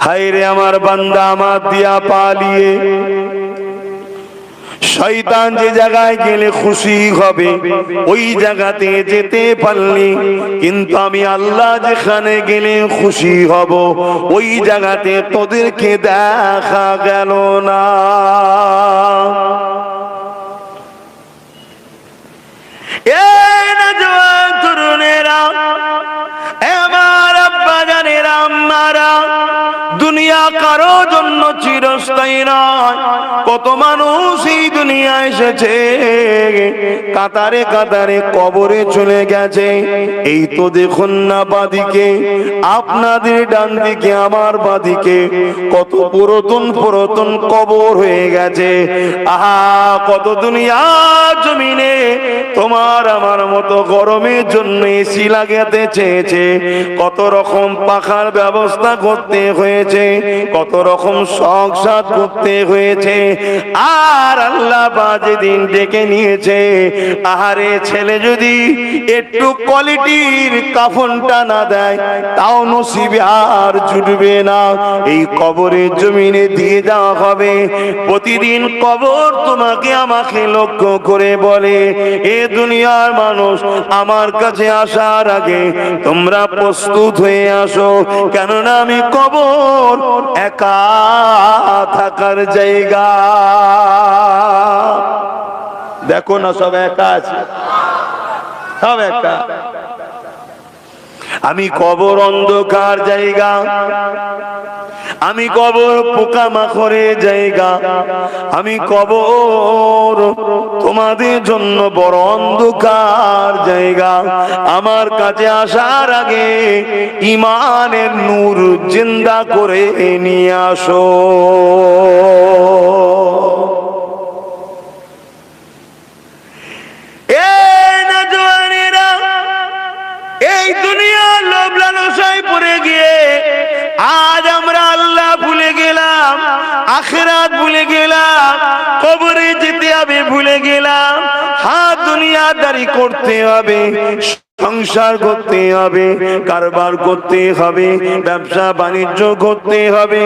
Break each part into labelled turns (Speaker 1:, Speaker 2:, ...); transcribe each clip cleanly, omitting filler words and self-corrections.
Speaker 1: হায় রে আমার বান্দা আমার দিয়া পালিয়ে শয়তান যে জায়গায় গেলে খুশি হবে ওই জায়গাতে যেতে পারলি, কিন্তু আমি আল্লাহ যেখানে গেলে খুশি হব ওই জায়গাতে তোদেরকে দেখা গেল না। এই নওজোয়ান তরুণেরা, আমার আব্বা জানেরা, আম্মারা, দুনিয়া কারো জন্য চিরস্থায়ী নয়। কত মানুষ এই দুনিয়া এসেছে, কাতারে কাতারে কবরে চলে গেছে। এই তো দেখুন না বাদিকে, আপনাদের ডান দিকে আমার বাদিকে কত পুরাতন পুরাতন কবর হয়ে গেছে। আহা, কত দুনিয়া জমিনে তোমার আমার মতো গরমের জন্য এসি লাগাতে চেয়েছে, কত রকম পাখার ব্যবস্থা করতে হয়েছে, কত রকম শখ সাধ করতে হয়েছে। আর আল্লাহ বাজে দিন ডেকে নিয়েছে, আহারে ছেলে যদি একটু কোয়ালিটির কাফনটা না দেয় তাও নসিবে আর জুটবে না। এই কবরের জমিনে দিয়ে যাওয়া হবে। প্রতিদিন কবর তোমাকে আমাকে লক্ষ্য করে বলে, এ দুনিয়ার মানুষ, আমার কাছে আসার আগে তোমরা প্রস্তুত হয়ে আসো, কেননা আমি কবর একা থাকার জায়গা। দেখো না সব একা আছে, সব একা। আমি কবর অন্ধকার জায়গা, আমি কবর পোকামাকড়ের জায়গা, আমি কবর তোমাদের জন্য বড় অন্ধকার জায়গা। আমার কাছে আসার আগে ঈমানের নূর জিন্দা করে নিয়ে আসো। এই দুনিয়ার লোভ লালসায় পড়ে গিয়ে আজ আমরা আল্লাহ ভুলে গেলাম, আখিরাত ভুলে গেলাম, কবরে যেতে হবে ভুলে গেলাম। হ্যাঁ, দুনিয়াদারি করতে হবে, সংসার করতে হবে, কারবার করতে হবে, ব্যবসা বাণিজ্য করতে হবে।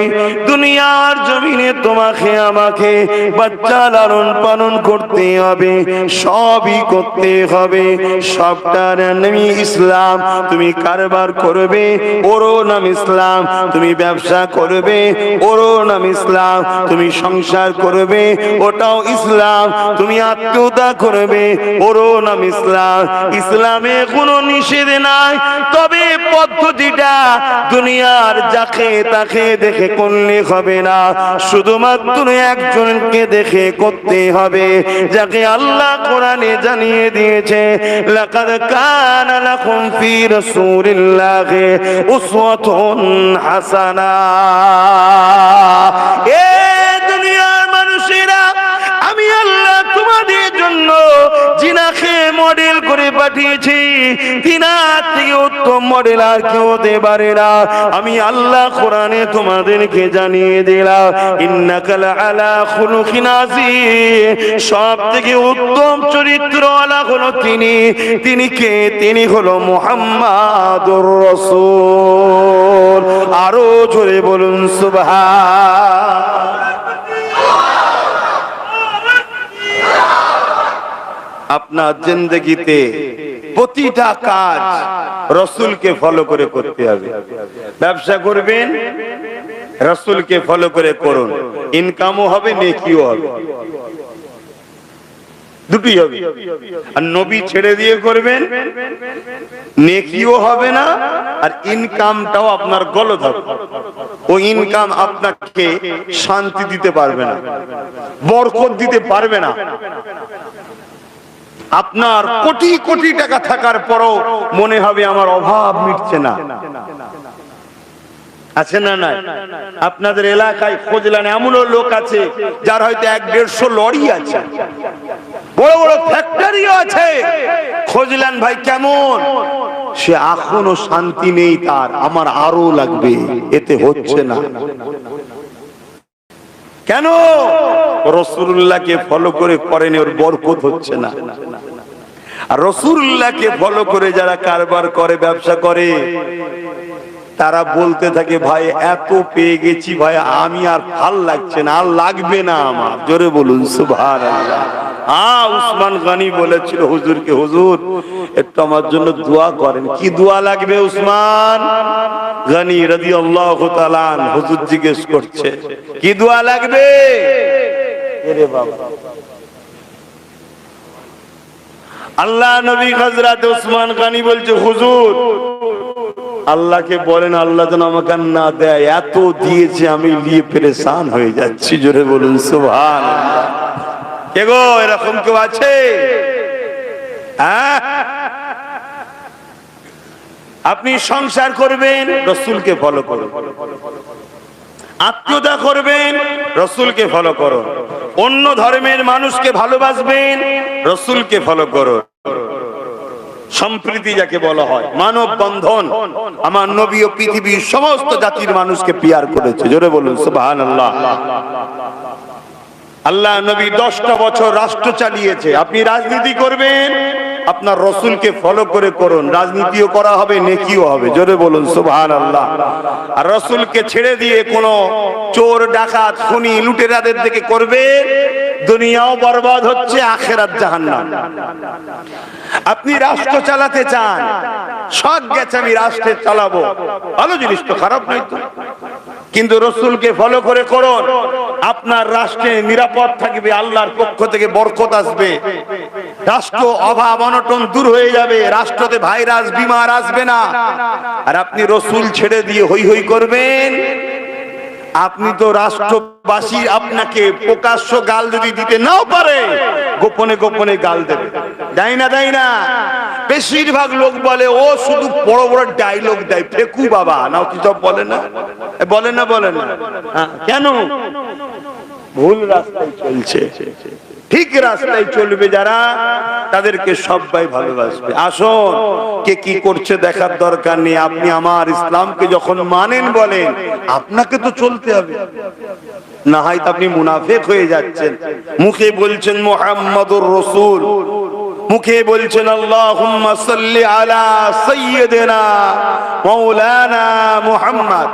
Speaker 1: দুনিয়ার জমিনে তোমাকে আমাকে বাচ্চা লালন পালন করতে হবে, সবই করতে হবে। সবটার নাম ইসলাম। তুমি কারবার করবে, ওরও নাম ইসলাম। তুমি ব্যবসা করবে, ওরও নাম ইসলাম। তুমি সংসার করবে, ওটাও ইসলাম। তুমি আত্মীয়তা করবে, ওরও নাম ইসলাম। ইসলামে কোনো নিষেধ নাই, তবে পদ্ধতিটা দুনিয়ার যাকে তাকে দেখে করলে হবে না, শুধুমাত্র একজনকে দেখে করতে হবে, যাকে আল্লাহ কোরআনে জানিয়ে দিয়েছে, লাকাদ কানা লাকুম ফি রাসূলিল্লাহি উসওয়াতুন হাসানা। এ দুনিয়ার মানুষেরা, আমি আল্লাহ তোমাদের জন্য জিনাকে মডেল করে পাঠিয়েছি, তিনার থেকে উত্তম মডেল আর কেউ হতে পারে না। আমি আল্লাহ কোরআনে তোমাদেরকে জানিয়ে দিলাম, ইন্নাকা লাআলা খুলুকিন আযীম। সব থেকে উত্তম চরিত্রওয়ালা হলো তিনি। তিনি কে? তিনি হলো মুহাম্মাদুর রাসূল। আরো জোরে বলুন সুবহান। আপনার জিন্দেগিতে প্রতিটা কাজ রাসূলকে ফলো করে করতে হবে। ব্যবসা করবেন, রাসূলকে ফলো করে করুন, ইনকামও হবে, নেকিও হবে, দুটি হবে। আর নবী ছেড়ে দিয়ে করবেন, নেকিও হবে না আর ইনকামটাও আপনার গলত হবে। ও ইনকাম আপনাকে শান্তি দিতে পারবে না, বরকত দিতে পারবে না। আপনার কোটি কোটি টাকা থাকার পরও মনে হবে আমার অভাব মিটছে না। আছে না? নাই? আপনাদের এলাকায় খোঁজলেন এমনও লোক আছে যার হয়তো 1-150 লরি আছে, বড় বড় ফ্যাক্টরিও আছে। খোঁজলেন ভাই কেমন, সে এখনো শান্তি নেই তার, আমার আরো লাগবে, এতে হচ্ছে না। কেন? রাসূলুল্লাহকে ফলো করে করেন, ওর বরকত হচ্ছে না। আর রাসূলুল্লাহকে ফলো করে যারা কারবার করে, ব্যবসা করে, তারা বলতে থাকে ভাই এত পেয়ে গেছি ভাই, আমি আর ভাল লাগছে না, আর লাগবে না আমার। জোরে বলুন সুবহানাল্লাহ। হ্যাঁ, উসমান গনি বলেছিল হুজুরকে, হুজুর একটু আমার জন্য দোয়া করেন। কি দোয়া লাগবে উসমান গনি রাদিয়াল্লাহু তাআলা আনহু? হুজুর জিজ্ঞেস করছে কি দোয়া লাগবে? এরে বাবা, আল্লাহ নবী হযরত উসমান গনি বলছে হুজুর আল্লাহকে বলেন আল্লাহ যেন আমাকে না দেয়, এত দিয়েছে আমি নিয়ে পেরেশান হয়ে যাচ্ছি। জোরে বলুন সুবহানাল্লাহ। কে গো এরকম কেউ আছে? আপনি সংসার করবেন, রাসূলকে ফলো করুন। আত্মীয়তা করবেন, রাসূলকে ফলো করুন। অন্য ধর্মের মানুষকে ভালোবাসবেন, রাসূলকে ফলো করুন। সম্প্রীতি যাকে বলা হয়, মানব বন্ধন, আমার নবী ও পৃথিবীর সমস্ত জাতির মানুষকে পিয়ার করেছে। জোরে বলুন সুবহানাল্লাহ। আল্লাহ নবী 10টা বছর রাষ্ট্র চালিয়েছে। আপনি রাজনীতি করবেন, আপনার রাসূলকে ফলো করে করুন। রাজনীতিও করা হবে, নেকিও হবে। জোরে বলুন সুবহানাল্লাহ। আর রাসূলকে ছেড়ে দিয়ে কোন চোর ডাকাত খুনি লুটেরাদের দিকে করবে, দুনিয়াও বরবাদ হচ্ছে, আখিরাত জাহান্নাম। আপনি রাষ্ট্র চালাতে চান, সব গেছে আমি রাষ্ট্র চালাবো, ভালো জিনিস তো, খারাপ নয় তো, কিন্তু রাসূলকে ফলো করে করুন। আপনার রাষ্ট্রে নিরাপদ থাকবে, আল্লাহর পক্ষ থেকে বরকত আসবে, রাষ্ট্র অভাব অনটন দূর হয়ে যাবে, রাষ্ট্রতে ভাইরাস বিমার আসবে না। আর আপনি রাসূল ছেড়ে দিয়ে হই হই করবেন, আপনি তো রাষ্ট্রবাসী আপনাকে প্রকাশ্য গাল যদি দিতে নাও পারে, গোপনে গোপনে গাল দেবে। দেয় না? বেশিরভাগ লোক বলে ও শুধু বড় বড় ডায়লগ দেয়, ফেকু বাবা নাও কি সব বলে না? বলে না। কেন? ভুল রাস্তায় চলছে। ঠিক রাস্তায় চলবে যারা, তাদেরকে সবাই ভালোবাসবে। আসুন, কে কি করছে দেখার দরকার নেই। আপনি আমার ইসলামকে যখন মানেন, বলেন আপনাকে তো চলতে হবে, না হয় তো আপনি মুনাফিক হয়ে যাচ্ছেন। মুখে বলছেন মুহাম্মাদুর রাসূল, মুখে বলছেন আল্লাহুম্মা সাল্লি আলা সাইয়্যিদিনা মাওলানা মুহাম্মদ,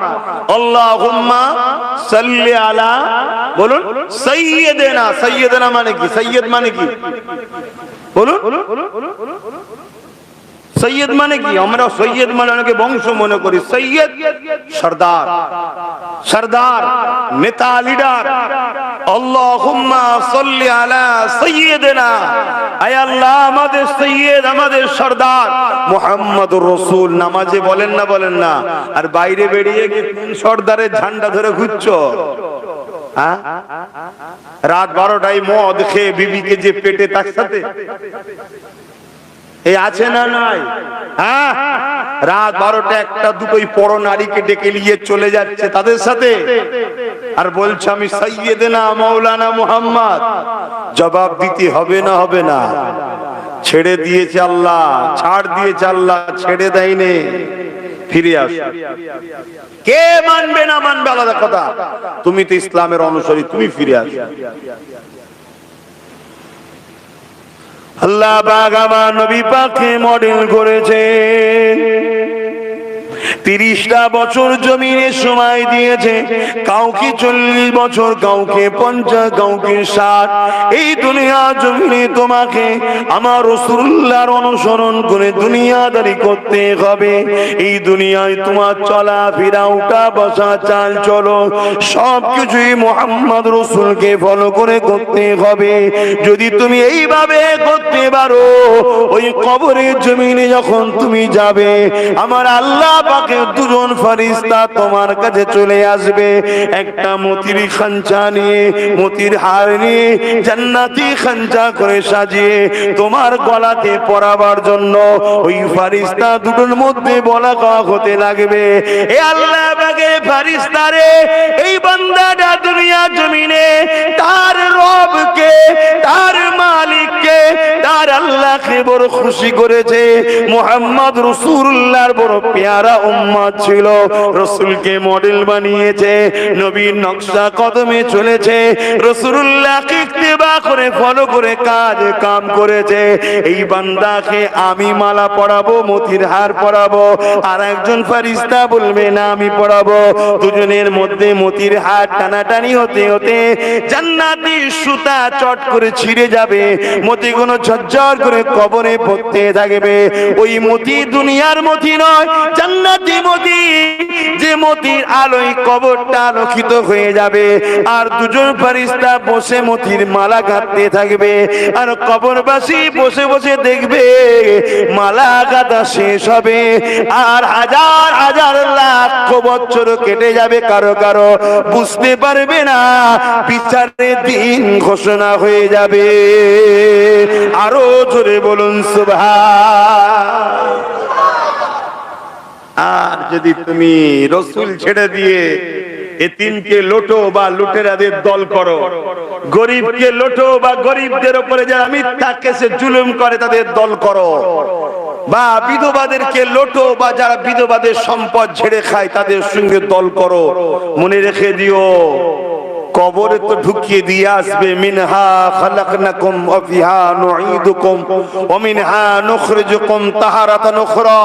Speaker 1: আল্লাহুম্মা সাল্লি আলা, বলুন সাইয়্যিদিনা। সাইয়্যিদিনা মানে কি? সাইয়্যিদ মানে কি বলুন? সৈয়দ মানে কি? আমরা সৈয়দ মানে অনেকে বংশ মনে করি। সৈয়দ সরদার, সরদার নেতা, লিডার। আল্লাহুম্মা সাল্লি আলা সাইয়্যিদিনা, আয় আল্লাহ আমাদের সৈয়দ, আমাদের সরদার মুহাম্মদুর রাসূল। নামাজে বলেন না? আর বাইরে বেরিয়ে গিয়ে কোন সরদারের ঝান্ডা ধরে ঘুরছো? রাত 12টায় মদ খেয়ে বিবিকে যে পেটে, তার সাথে এই আছে না নাই? রাত 12টা 1টা 2টোই পর নারীকে ডেকে নিয়ে চলে যাচ্ছে তাদের সাথে, আর বলছে আমি সাইয়্যিদিনা মাওলানা মুহাম্মদ। জবাব দিতে হবে না? হবে না? ছেড়ে দিয়েছে আল্লাহ, ছাড় দিয়েছে আল্লাহ, ছেড়ে দেয়নি। ফিরে আস। কে মানবে না মানবে আলাদা কথা, তুমি তো ইসলামের অনুসারী, তুমি ফিরে আস। আল্লাহ পাক আমার নবী পাককে মডেল করেছেন। 30টা বছর জমিনে সময় দিয়েছে, কাউকে 40 বছর, কাউকে 50, কাউকে 60। এই দুনিয়া জমিনে তোমাকে আমার রাসূলুল্লাহর অনুসরণ করে দুনিয়াদারি করতে হবে। এই দুনিয়ায় তোমার চলাফেরা, উঠা বসা, চাল চলো সবকিছুই মুহাম্মদ রাসূলকে ফলো করে করতে হবে। যদি তুমি এইভাবে করতে পারো, ওই কবরের জমিনে যখন তুমি যাবে, আমার আল্লাহ পাকের দুজন ফেরেশতা তোমার কাছে চলে আসবে, একটা মতির খাঞ্চা নিয়ে, মতির হার নিয়ে, জান্নাতি খাঞ্চা করে সাজিয়ে তোমার গলাতে পরাবার জন্য। ওই ফেরেশতা দুটোর মধ্যে বলা হতে লাগবে, এ আল্লাহ পাকের ফেরেশতা রে, এই বান্দাটা দুনিয়া জমিনে তার রবকে, তার মালিককে, তার আল্লাহকে বড় খুশি করেছে। মুহাম্মদ রাসূলুল্লাহর বড় পেয়ারা উম্মত ছিল, রাসূলকে মডেল বানিয়েছে, নবীর নকশা কদমে চলেছে, রাসূলুল্লাহকে ইত্তেবা করে ফলো করে কাম করেছে। এই বান্দাকে আমি মালা পরাবো, মতির হার পরাবো, আর একজন ফেরেশতা বলবে না আমি পরাবো। দুজনের মধ্যে মতির হার টানাটানি হতে হতে জান্নাতি সুতা চট করে ছিঁড়ে যাবে, মতিগুলো ঝরঝর করে কবরে পড়তে থাকবে। ওই মতি দুনিয়ার মতি নয়, জান্নাতি মতি, যে মতির আলোয় কবরটা আলোকিত হয়ে যাবে। আর দুজন ফেরেশতা বসে মতির মালা গাঁথতে থাকবে, আর কবরবাসী বসে বসে দেখবে মালা গাঁথা শেষ হবে, আর হাজার হাজার লাখ বছর কেটে যাবে, কারো কারো বুঝতে পারবে না, বিচারের দিন ঘোষণা হয়ে যাবে। আরো জোরে বলুন সুবহান। আর যদি তুমি রাসূল ছেড়ে দিয়ে এতিমকে লোটো বা লুটেরাদের দল করো, গরিবকে লোটো বা গরিবদের উপরে যারা মিথ্যা কেসে জুলুম করে তাদের দল করো, বা বিধবাদেরকে লোটো বা যারা বিধবাদের সম্পদ ঝেড়ে খায় তাদের সঙ্গে দল করো, মনে রেখে দিও কবরে তো ঢুকিয়ে দিয়ে আসবে, মিনহা খালাকনাকুম ওয়া ফিহা নুঈদুকুম ওয়া মিনহা নুখরিজুকুম তাহারাতান উখরা।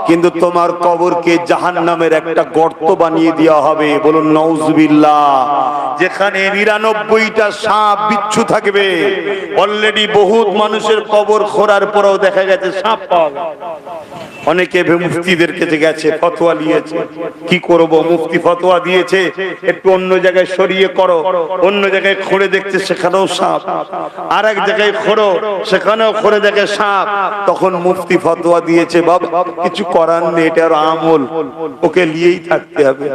Speaker 1: কিন্তু তোমার কবরকে জাহান্নামের একটা গর্ত বানিয়ে দেওয়া হবে, বলুন নাউজুবিল্লাহ, যেখানে 99টা সাপ বিচ্ছু থাকবে। অলরেডি বহুত মানুষের কবর খোঁড়ার পরেও দেখা গেছে সাপ পাওয়া গেছে। অনেকে মুফতিদের কাছে গেছে, ফতোয়া নিয়েছে, কি করব, মুফতি ফতোয়া দিয়েছে একটু অন্য জায়গায় সরিয়ে করো, অন্য জায়গায় খুঁড়ে দেখছে সেখানেও সাপ, আর এক জায়গায় খোঁড়ো সেখানেও খুঁড়ে দেখে সাপ। তখন মুফতি ফতোয়া দিয়েছে, বাবা কিছু করার নেই, এটার আমল, ওকে নিয়েই থাকতে হবে।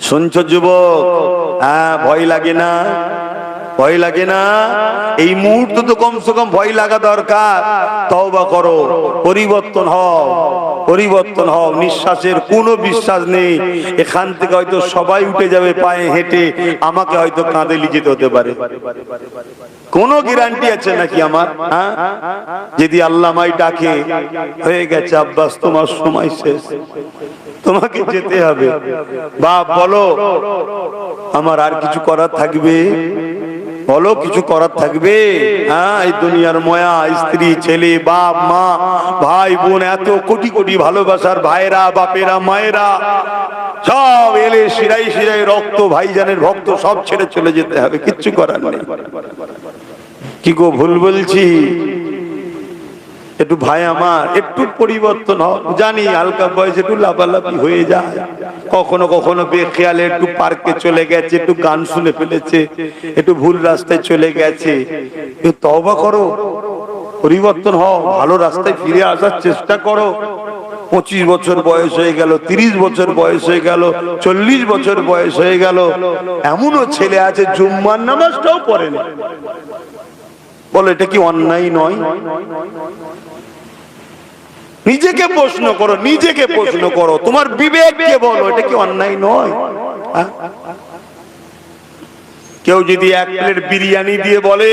Speaker 1: শুনছো যুবক? হ্যাঁ, ভয় লাগে না? ভয় লাগে না? এই মুহূর্তে তো কমসে কম ভয় লাগা দরকার। তওবা করো, পরিবর্তন হও, পরিবর্তন হও। নিঃশ্বাসের কোনো বিশ্বাস নেই, এখান থেকে হয়তো সবাই উঠে যাবে পায়ে হেঁটে, আমাকে হয়তো কাঁধে নিয়ে যেতে হতে পারে। কোন গ্যারান্টি আছে নাকি আমার? হ্যাঁ, যদি আল্লাহ মাই ডাকে, হয়ে গেছে আব্বাস তোমার সময় শেষ, তোমাকে যেতে হবে। বাপ বলো আমার আর কিছু করার থাকবে? বলো কিছু করার থাকবে? হ্যাঁ, এই দুনিয়ার ময়া, স্ত্রী, ছেলে, বাপ, মা, ভাই, বোন, এত কোটি কোটি ভালোবাসার ভাইরা, বাপেরা, মায়েরা, সব এলে শিরাই শিরাই রক্ত, ভাইজানের ভক্ত, সব ছেড়ে চলে যেতে হবে, কিচ্ছু করার নেই। কি গো ভুল বলছি? একটু ভাই আমার একটু পরিবর্তন হোক। জানি হালকা বয়সে একটু লাফালাফি হয়ে যায়, কখনো কখনো বেখেয়ালে একটু পার্কে চলে গেছে, একটু গান শুনে ফেলেছে, একটু ভুল রাস্তায় চলে গেছে। তওবা করো, পরিবর্তন হও, ভালো রাস্তায় ফিরে আসার চেষ্টা করো। 25 বছর বয়স হয়ে গেল, 30 বছর বয়স হয়ে গেল, 40 বছর বয়স হয়ে গেল, এমনও ছেলে আছে জুম্মার নামাজটাও পড়ে না। বলো এটা কি অন্যায় নয়? নিজেকে প্রশ্ন করো, নিজেকে প্রশ্ন করো, তোমার বিবেককে বলো, এটা কি অন্যায় নয়? কেউ যদি 1 প্লেট বিরিয়ানি দিয়ে বলে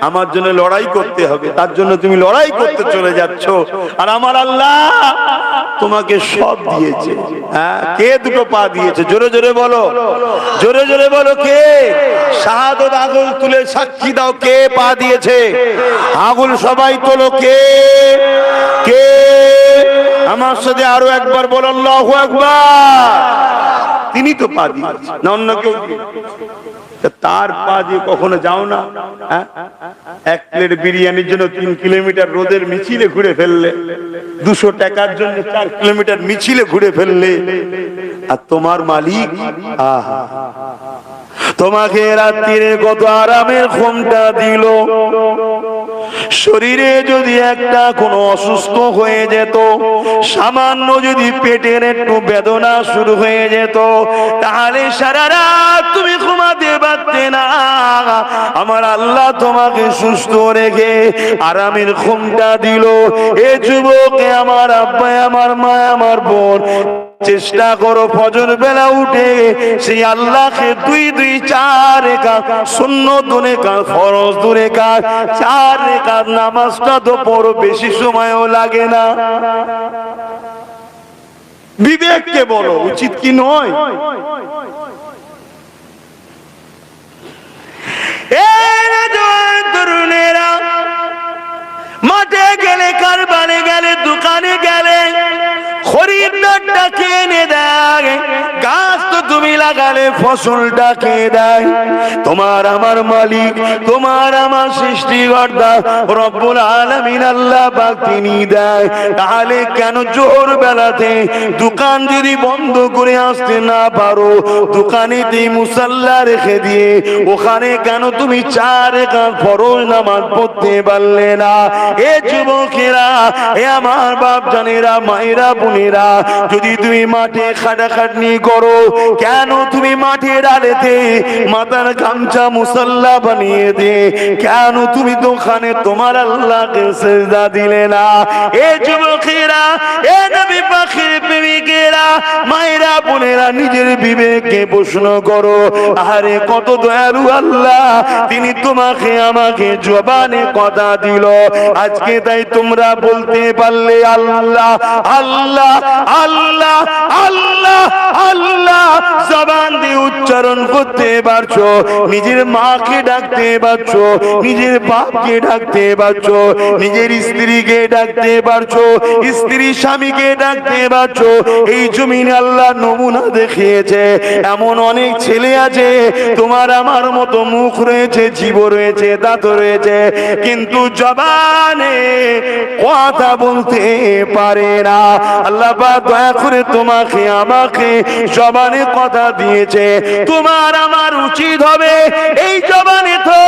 Speaker 1: আমার জন্য লড়াই করতে হবে, তার জন্য তুমি লড়াই করতে চলে যাচ্ছ, আর আমার আল্লাহ তোমাকে সব দিয়েছে। হ্যাঁ, কে দুটো পা দিয়েছে? জোরে জোরে বলো, জোরে জোরে বলো, কে? শাহাদাত আঙুল তুলে সাক্ষী দাও, কে পা দিয়েছে? আঙুল সবাই তোলো, কে? কে? আমার সাথে আরো একবার বলো আল্লাহু আকবার। তিনি তো পা দিয়েছে, না অন্য কেউ? তার পা দিয়ে কখনো যাও না? 1 প্লেট বিরিয়ানির জন্য 3 কিলোমিটার রোদের মিছিলে ঘুরে ফেললে, 200 টাকার জন্য 4 কিলোমিটার মিছিলে ঘুরে ফেললে, আর তোমার মালিক তোমাকে রাত্রিরে কত আরামের ঘুমটা দিল। শরীরে যদি একটা কোনো অসুস্থ হয়ে যেত, সামান্য যদি পেটের একটু বেদনা শুরু হয়ে যেত, তাহলে সারা রাত তুমি ঘুমাতে পারতে না। আমার আল্লাহ তোমাকে সুস্থ রেখে আরামের ঘুমটা দিল। এ যুবক, আমার আব্বা, আমার মা, আমার বোন, চেষ্টা করো ফজর বেলা উঠে সেই আল্লাহকে 2 4 রাকাত সুন্নত 2 রাকাত ফরজ 2 রাকাত 4 রাকাত নামাজটা তো পড়ো, বেশি সময়ও লাগে না। বিবেককে বলো উচিত কি নয়? তরুণেরা মাঠে গেলে, কারবারে গেলে, দোকানে গেলে খরিদ্দারটা কিনে দেয়। গাছ তো তুমি লাগালে ফসলটা খেয়ে দেয়। তোমার আমার মালিক, তোমার আমার সৃষ্টিকর্তা রব্বুল আলামিন আল্লাহ পাক তিনি দেয়। তাহলে কেন জোহর বেলাতে দোকান যদি বন্ধ করে আসতে না পারো, দোকানেতেই মুসাল্লা রেখে দিয়ে ওখানে কেন তুমি 4 রাকাত ফরজ নামাজ পড়তে পারলে না? এ যুবকেরা, এ আমার বাপ জানেরা, মায়েরা, বোনেরা, যদি তুমি মাঠে খাটাখাটনি করো, কেন তুমি মাঠের আলেতে মাথার গামছা মুসাল্লা বানিয়ে দে, কেন তুমি দোকানে তোমার আল্লাহকে সিজদা দিলে না? এ যুবকেরা, এ নবী পাকের প্রেমিকেরা, মায়েরা, বোনেরা, নিজের বিবেককে প্রশ্ন করো। আরে কত দয়ালু আল্লাহ, তিনি তোমাকে আমাকে জবানে কথা দিল। আজকে তাই তোমরা বলতে পারলে আল্লাহ আল্লাহ আল্লাহ আল্লাহ আল্লাহ জবান দিয়ে উচ্চারণ করতে পারছো, নিজের মাকে ডাকতে পারছো, নিজের বাপকে ডাকতে পারছো, নিজের স্ত্রীকে ডাকতে পারছো, স্ত্রী স্বামীকে ডাকতে পারছো। এই জমিনে আল্লাহ নমুনা দেখিয়েছে। এমন অনেক ছেলে আছে তোমার আমার মতো মুখ রয়েছে, জীব রয়েছে, দাঁত রয়েছে, কিন্তু জবানে কথা বলতে পারে না। আল্লাহ পাক দয়া করে তোমাকে আমাকে জবানে কথা দিয়েছে। তোমার আমার উচিত হবে এই জবানে তো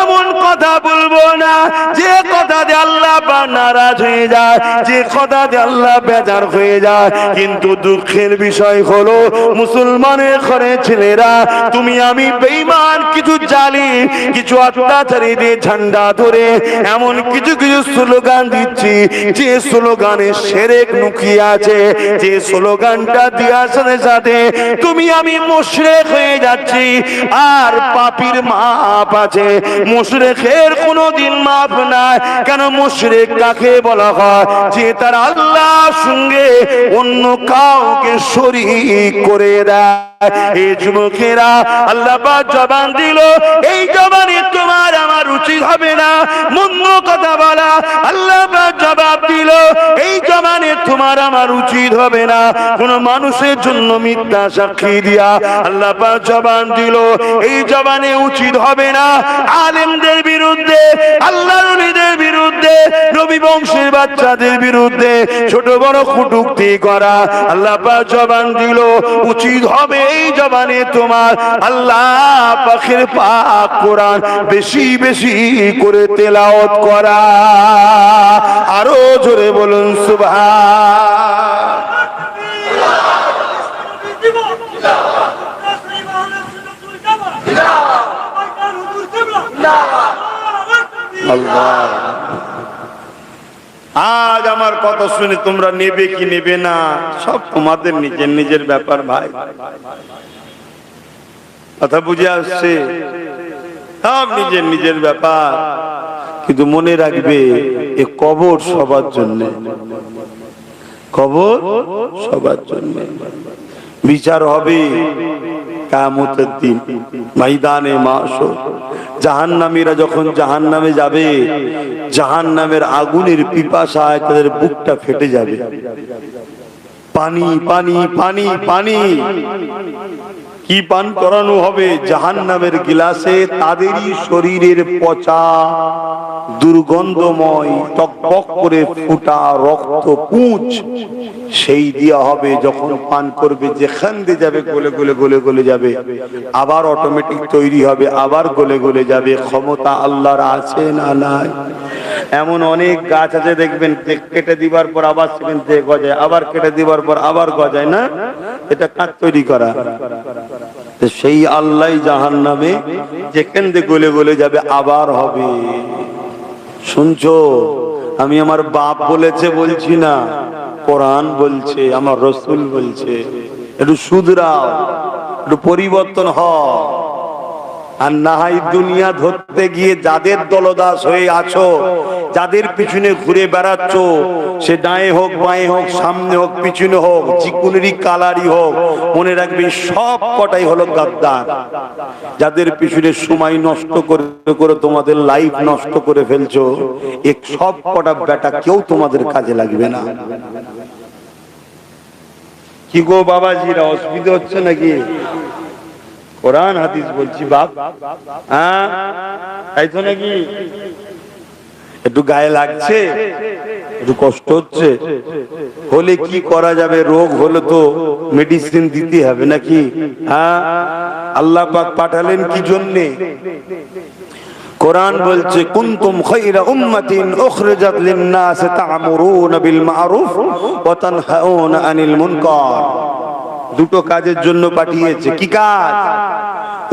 Speaker 1: এমন কথা বলবো না যে কথা দিয়ে আল্লাহ পাক নারাজ হয়ে যায়, যে কথা দিয়ে আল্লাহ বেজার হয়ে যায়। কিন্তু দুঃখের বিষয় হলো মুসলমানের ঘরে ছেলেরা, তুমি আমি বেঈমান, কিছু জালিম, কিছু অত্যাচারীদের ঝান্ডা ধরে এমন কিছু কিছু স্লোগান দিচ্ছি, যে স্লোগানে শিরক লুকিয়ে আছে, যে স্লোগানটা দেওয়ার সাথে সাথে তুমি আমি মুশরিক হয়ে যাচ্ছি। আর পাপীর মাপ আছে, মুশরিকের কোনোদিন মাপ নাই। কেন মুশরিক কাকে বলা হয়? যে তার আল্লাহর সঙ্গে অন্য কাউকে শরীক করে দেয়। এই যুবকেরা, আল্লাহ পাক জবান দিল, এই জবানে তোমার আমার উচিত হবে না মন্দ কথা বলা। আল্লাহ পাক জবাব দিল, এই জবানে তোমার আমার উচিত হবে না কোন মানুষের জন্য মিথ্যা সাক্ষী দিয়া। আল্লাহ পাক জবান দিল, এই জবানে উচিত হবে না আলেমদের বিরুদ্ধে, আল্লাহর ওলিদের বিরুদ্ধে, নবী বংশের বাচ্চাদের বিরুদ্ধে ছোট বড় কটূক্তি করা। আল্লাহ পাক জবান দিল, উচিত হবে এই জবানে তোমার আল্লাহ পাকের পাক কোরআন বেশি বেশি করে তেলাওয়াত করা। আরো জোরে বলুন সুবহান। আল্লাহ, আজ আমার কথা শুনে তোমরা নেবে কি নেবে না সব তোমাদের নিজের নিজের ব্যাপার। ভাই কথা বুঝে আসছে? সব নিজের নিজের ব্যাপার। কিন্তু মনে রাখবে, এ কবর সবার জন্য, কবর সবার জন্য। বিচার হবে কিয়ামতের দিন, ময়দানে মাশর। জাহান্নামীরা যখন জাহান্নামে যাবে, জাহান্নামের আগুনের পিপাসায় তাদের বুকটা ফেটে যাবে। পানি পানি পানি পানি, কি পান করানো হবে? জাহান্নামের গিলাসে তাদেরই শরীরের পচা দুর্গন্ধময় টকবক করে ফুটা রক্ত পুঁজ সেই দিয়া হবে। যখন পান করবে যেখান দিয়ে যাবে গলে গলে গলে গলে যাবে, আবার অটোমেটিক তৈরি হবে, আবার গলে গলে যাবে। ক্ষমতা আল্লাহর আছে না নাই? এমন অনেক গাছ আছে দেখবেন, কেটে দিবার পর আবার সেখান থেকে গজায়, আবার কেটে দিবার পর আবার গজায় না? এটা কাঠ তৈরি করা। সেই আল্লাহ জাহান্নামে যেখান দিয়ে গলে গলে যাবে আবার হবে। শুনছো? আমি আমার বাপ বলেছে বলছি না, কোরআন বলছে, আমার রসুল বলছে একটু শুধরাও, একটু পরিবর্তন হও। আর না হয় দুনিয়া ধরতে গিয়ে যাদের দলদাস হয়ে আছো, যাদের পিছনে ঘুরে বেড়াচ্ছ, সে ডায়ে হোক বাঁয়ে হোক সামনে হোক পিছনে হোক চিকুনেরই কালারই হোক, মনে রাখবে সব কটাই হলো গাদ্দার। যাদের পিছনে সময় নষ্ট করে করে তোমাদের লাইফ নষ্ট করে ফেলছো, এক সব কটা বেটা কেউ তোমাদের কাজে লাগবে না। কি গো বাবাজিরা, অসুবিধা হচ্ছে নাকি? কোরআন হাদিস বলছি বাপ, হ্যাঁ তাই তো নাকি? একটু গায়ে লাগছে, একটু কষ্ট হচ্ছে, হলে কি করা যাবে? রোগ হলে তো মেডিসিন দিতে হবে নাকি? হ্যাঁ, আল্লাহ পাক পাঠালেন কি জন্যে? কোরআন বলছে কুনতুম খায়রা উম্মাতিন উখরিজাত লিন-নাস তা'মুরুনা বিল মা'রুফ ওয়া তানহাউনা আনিল মুনকার। দুটো কাজের জন্য পাঠিয়েছে। কি কাজ?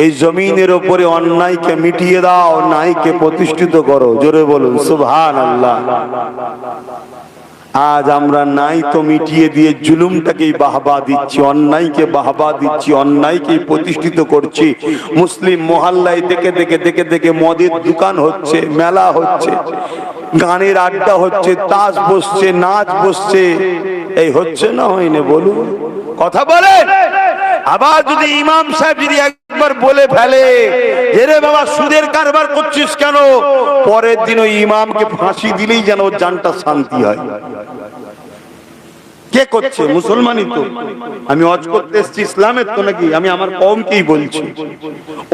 Speaker 1: এই জমিনের উপরে অন্যায়কে মিটিয়ে দাও, ন্যায়কে প্রতিষ্ঠিত করো। জোরে বলুন সুবহানাল্লাহ। আজ আমরা নাই তো মিটিয়ে দিয়ে জুলুমটাকেই বাহবা দিচ্ছি, অন্যায়কে বাহবা দিচ্ছি, অন্যায়কেই প্রতিষ্ঠিত করছি। মুসলিম মহল্লায় দেখে দেখে দেখে দেখে মদের দোকান হচ্ছে, মেলা হচ্ছে, গানের আড্ডা হচ্ছে, তাস বসছে, নাচ বসছে। এই হচ্ছে না হয়নি বলুন? কথা বলেন। আবার যদি ইমাম সাহেব যদি একবার বলে ফেলে যে রে বাবা সুদের কারবার করছিস কেন, পরের দিন ওই ইমামকে ফাঁসি দিলেই যেন ওর জানটা শান্তি হয়। কে করছে? মুসলমানই তো। আমি হজ করতে এসেছি ইসলামের তো নাকি? আমি আমার কওমকেই বলছি।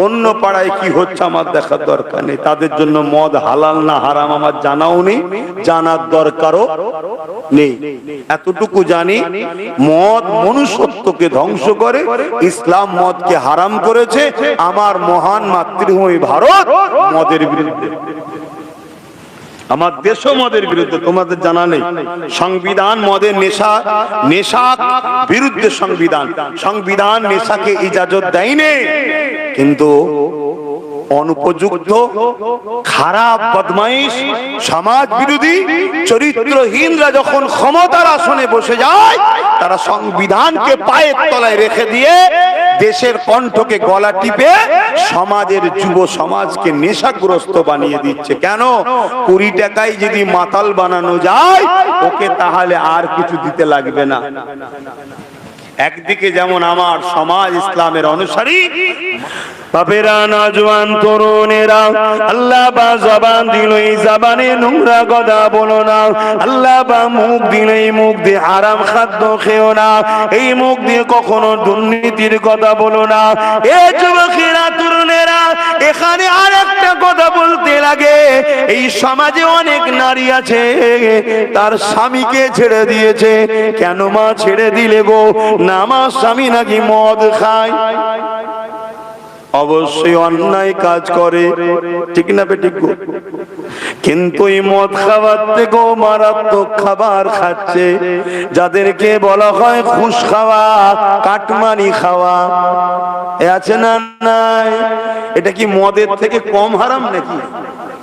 Speaker 1: অন্য পাড়ায় কি হচ্ছে আমার দেখার দরকার নেই। তাদের জন্য মদ হালাল না হারাম আমার জানাও নেই, জানার দরকারও নেই। এতটুকু জানি মদ মনুষ্যত্বকে ধ্বংস করে, ইসলাম মদকে হারাম করেছে। আমার মহান মাতৃভূমি ভারত মদের বিরুদ্ধে, আমার দেশও মদের বিরুদ্ধে। তোমাদের জানা নেই সংবিধান মদের নেশা বিরুদ্ধে সংবিধান নেশাকে ইজাজত দেয়নি, কিন্তু অনুপযুক্ত খারাপ বদমাইশ সমাজ বিরোধী চরিত্রহীনরা যখন ক্ষমতার আসনে বসে যায়, তারা সংবিধানকে পায়ের তলায় রেখে দিয়ে দেশের কণ্ঠকে গলা টিপে সমাজের যুব সমাজকে নেশাগ্রস্ত বানিয়ে দিচ্ছে। কেন? 20 টাকায় যদি মাতাল বানানো যায় ওকে, তাহলে আর কিছু দিতে লাগবে না। একদিকে যেমন আমার সমাজ ইসলামের অনুসারী বাপেরা, নওজোয়ান তরুণেরা, আল্লাহ বা জবান দিল, এই জবানে নোংরা কথা বলো না। আল্লাহ বা মুখ দিল, এই মুখ দিয়ে হারাম খাদ্য খেও না। এই মুখ দিয়ে কখনো দুর্নীতির কথা বলো না। এ যুবকেরা, তরুণেরা, এখানে আর একটা কথা বলতে লাগে। এই সমাজে অনেক নারী আছে তার স্বামীকে ছেড়ে দিয়েছে। কেন মা ছেড়ে দিলে গো? না, আমার স্বামী নাকি মদ খায়। অবশ্যই অন্যায় কাজ করে, ঠিক না বেঠিক? কিন্তু এই মদ খাবার থেকেও মারাত্মক খাবার খাচ্ছে, যাদেরকে বলা হয় ঘুষ খাওয়া, কাটমানি খাওয়া। এ আছে না নাই? এটা কি মদের থেকে কম হারাম নাকি?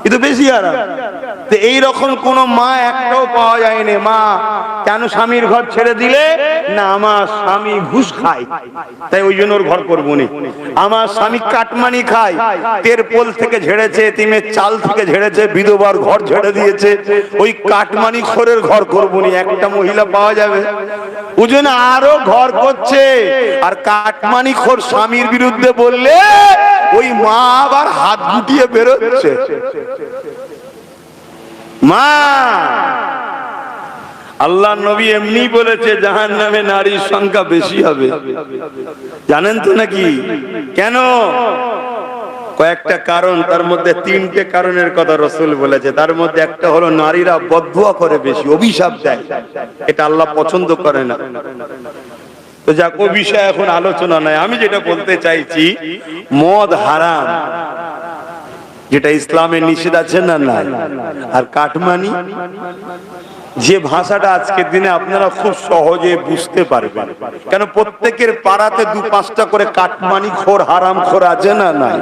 Speaker 1: কিন্তু বেশি হারাম। তো এইরকম কোন মা একটাও পাওয়া যায়নি। মা কেন স্বামীর ঘর ছেড়ে দিলে? না, আমার স্বামী ঘুষ খায়, তাই ওই জন্য ওর ঘর করবো নি। আমার স্বামী কাটমানি খায়, তেরপোল থেকে ঝেড়েছে, এতিমের চাল থেকে ঝেড়েছে, বিধবার ঘর ঝেড়ে দিয়েছে, ওই কাটমানি খোরের ঘর করবো নি। একটা মহিলা পাওয়া যাবে? ওই জন্য আরো ঘর করছে। আর কাটমানি খোর স্বামীর বিরুদ্ধে বললে ওই মা আবার হাত গুটিয়ে বেরোচ্ছে। মা, আল্লাহ নবী এমনি বলেছে জাহান্নামে নারীর সংখ্যা বেশি হবে। জানেন তো নাকি? কেন? কয়েকটা কারণ, তার মধ্যে 3টে কারণের কথা রাসূল বলেছে। তার মধ্যে একটা হলো নারীরা বদদুয়া করে বেশি, অভিশাপ দেয়। এটা আল্লাহ পছন্দ করে না। তো যাক, ও বিষয়ে এখন আলোচনা নাই। আমি যেটা বলতে চাইছি, মদ হারাম, যেটা ইসলামে নিষেধ আছে না নাই। আর কাটমানি, যে ভাষাটা আজকের দিনে আপনারা খুব সহজে বুঝতে পারবেন, কেন প্রত্যেকের পাড়াতে 2-5টা করে কাটমানি খোর, হারাম খোর আছে না নাই?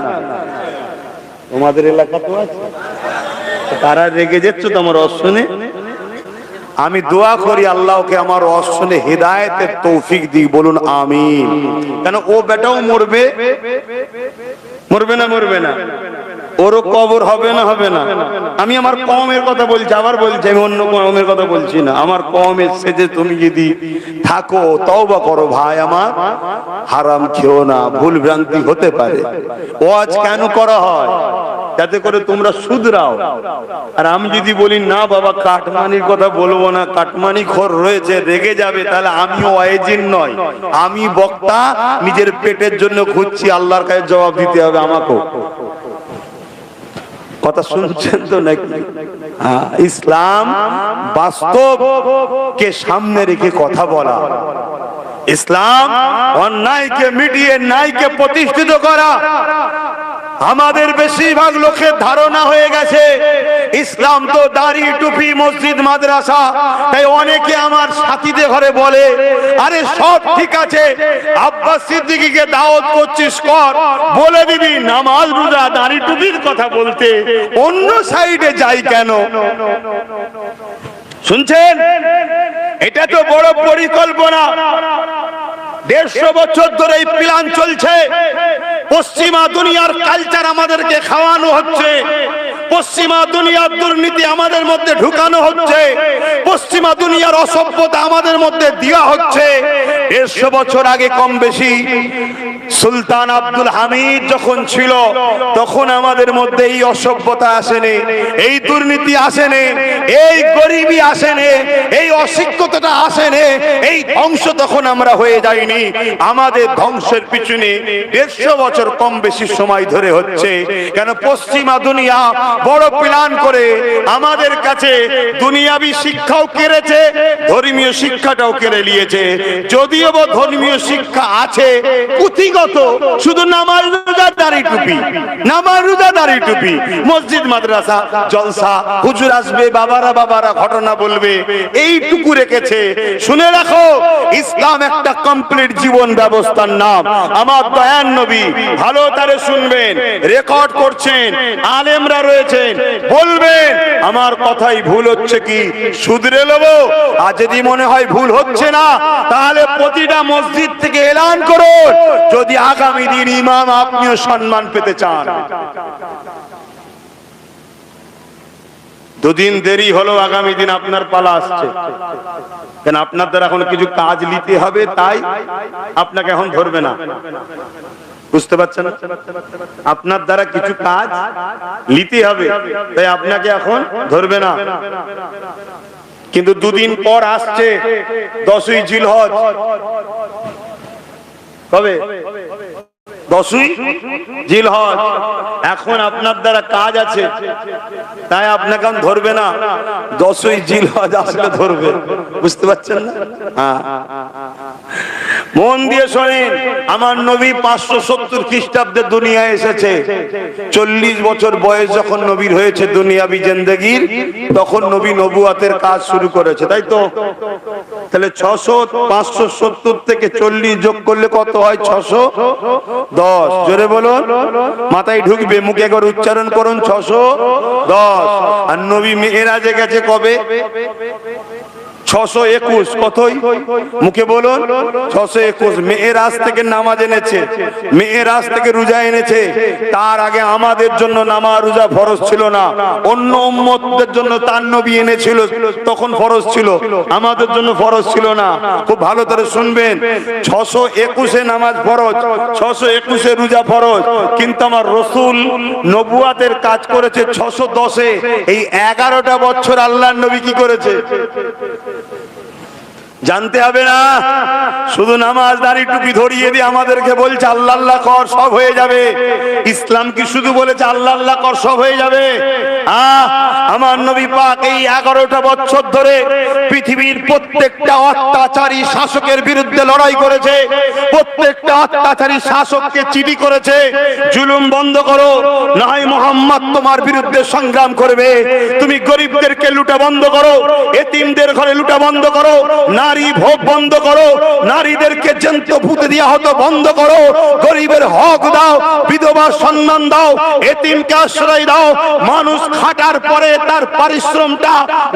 Speaker 1: তোমাদের এলাকাতেও আছে। তারা রেগে যাচ্ছ তো আমার অশুনে? আমি দোয়া করি আল্লাহকে আমার ওয়াজ শুনে হেদায়েতের তৌফিক দিক, বলুন আমিন। কেন ও বেটাও মরবে, মরবে না মরবে না? ওরও কবর হবে না হবে না? আমি আমার কওমের কথা বলছি, আবার বলছি আমি অন্য কওমের কথা বলছি না। আমার কওমের সেজে তুমি যদি থাকো তওবা করো ভাই আমার, হারাম খেও না, ভুল ভ্রান্তি হতে পারে। ওয়াজ কেন করা হয়? যাতে করে তোমরা শুধরাও। আর আমি যদি বলি না বাবা কাটমানির কথা বলবো না, কাটমানি খোর রয়েছে, রেগে যাবে, তাহলে আমিও ওয়াইজিন নয়, আমি বক্তা, নিজের পেটের জন্য খুঁজছি, আল্লাহর কাছে জবাব দিতে হবে আমাকেও। কথা শুনছেন তো নাকি? ইসলাম বাস্তব কে সামনে রেখে কথা বলা, ইসলাম অন্যায়কে মিটিয়ে ন্যায়কে প্রতিষ্ঠিত করা। আমাদের বেশিরভাগ লোকের ধারণা হয়ে গেছে ইসলাম তো দাড়ি টুপি মসজিদ মাদ্রাসা, তাই অনেকে আমার সাথীদের ঘরে বলে আরে সব ঠিক আছে, আব্বাস সিদ্দিকীকে দাওয়াত করছিস কর, বলে দিবি নামাজ রোজা দাড়ি টুপির কথা বলতে অন্য সাইডে যাই কেন? শুনছেন? এটা তো বড় পরিকল্পনা। 150 বছর ধরে এই প্ল্যান চলছে। পশ্চিমা দুনিয়ার কালচার আমাদেরকে খাওয়ানো হচ্ছে, পশ্চিমা দুনিয়ার দুর্নীতি আমাদের মধ্যে ঢুকানো হচ্ছে, পশ্চিমা দুনিয়ার অসভ্যতা আমাদের মধ্যে দেওয়া হচ্ছে। 150 বছর আগে কম বেশি সুলতান আব্দুল হামিদ যখন ছিল তখন আমাদের মধ্যে এই অসভ্যতা আসেনি, এই দুর্নীতি আসেনি, এই গরিবি আসেনি, এই অশিক্ষিততা আসেনি, এই ধ্বংস তখন আমরা হয়ে যাইনি। আমাদের ধ্বংসের পিছনে 150 বছর কম বেশি সময় ধরে হচ্ছে। কেন? পশ্চিমা দুনিয়া বড় প্ল্যান করে আমাদের কাছে দুনিয়াবি শিক্ষাও কেড়েছে, ধর্মীয় শিক্ষাটাও কেড়ে নিয়েছে। যদিও ধর্মীয় শিক্ষা আছে পুঁথিগত, শুধু নামাজ রোজা দাড়ি টুপি, নামাজ রোজা দাড়ি টুপি, মসজিদ মাদ্রাসা জলসা, হুজুর আসবে, বাবারা ঘটনা বলবে, এইটুকু রেখেছে। শুনে রাখো, ইসলাম একটা কমপ্লিট জীবন ব্যবস্থার নাম। আমার দয়ার নবী, ভালো তারে শুনবেন, রেকর্ড করছেন, আলেমরা রয়েছেন, বলবেন আমার কথাই ভুল হচ্ছে কি শুধরে নেব। আর যদি মনে হয় ভুল হচ্ছে না, তাহলে প্রতিটা মসজিদ থেকে এলান করুন, যদি আগামী দিন ইমাম আপনিও সম্মান পেতে চান। দুদিন দেরি হলো, আগামী দিন আপনার পালা আসছে। কেন? আপনার দ্বারা এখন কিছু কাজ নিতে হবে, তাই আপনাকে এখন ধরবে না। বুঝতে পারছেন? আপনার দ্বারা কিছু কাজ নিতে হবে, তাই আপনাকে এখন ধরবে না। কিন্তু দুদিন পর আসছে 10ই জিলহজ। কবে? 10ই জিলহজ। এখন আপনার দ্বারা কাজ আছে, তাই আপনাকে এখন ধরবে না। 10ই জিলহজ আসলে ধরবে। বুঝতে পারছেন না? মন দিয়ে শোনেন, আমার নবী 570 খ্রিস্টাব্দে দুনিয়ায় এসেছে। 40 বছর বয়স যখন নবীর হয়েছে দুনিয়াবি জিন্দেগির, তখন নবী নবুয়াতের কাজ শুরু করেছে, তাই তো? তাহলে 570 থেকে 40 যোগ করলে কত হয়? 610। জোরে বলুন, মাথায় ঢুকবে, মুখে একবার উচ্চারণ করুন, 610। আর নবী মেরাজে গেছে কবে? 621। কতই? মুখে বলুন, 621। মেয়েরাজ থেকে নামাজ এনেছে, মেয়েরাজ থেকে রোজা এনেছে। তার আগে আমাদের জন্য নামাজ রোজা ফরজ ছিল না, অন্য উম্মতদের জন্য তার নবী এনেছিল, তখন ফরজ ছিল, আমাদের জন্য ফরজ ছিল না। খুব ভালো করে শুনবেন, 621-এ নামাজ ফরজ, 621-এ রোজা ফরজ। কিন্তু আমার রাসূল নবুয়াতের কাজ করেছে 610-এ। এই 11টা বছর আল্লাহর নবী কি করেছে জানতে হবে না? শুধু নামাজ দাড়ি টুপি ধরিয়ে দিয়ে আমাদেরকে বলছে আল্লাহ আল্লাহ কর, সব হয়ে যাবে। ইসলাম কি শুধু বলেছে আল্লাহ আল্লাহ কর সব হয়ে যাবে? আমার নবী পাক এই 11টা বছর ধরে পৃথিবীর প্রত্যেকটা অত্যাচারী শাসকের বিরুদ্ধে লড়াই করেছে, প্রত্যেকটা অত্যাচারী শাসককে চিঠি করেছে, জুলুম বন্ধ করো, না হয় মুহাম্মদ তোমার বিরুদ্ধে সংগ্রাম করবে। তুমি গরিবদেরকে লুটা বন্ধ করো, এতিমদের ঘরে লুটা বন্ধ করো, না নারী ভোগ বন্ধ করো, নারীদেরকে জ্যান্ত ভূতে দেওয়া হতো বন্ধ করো, গরিবের হক দাও, বিধবার সম্মান দাও, এতিমকে আশ্রয় দাও, মানুষ খাটার পরে তার পারিশ্রমটা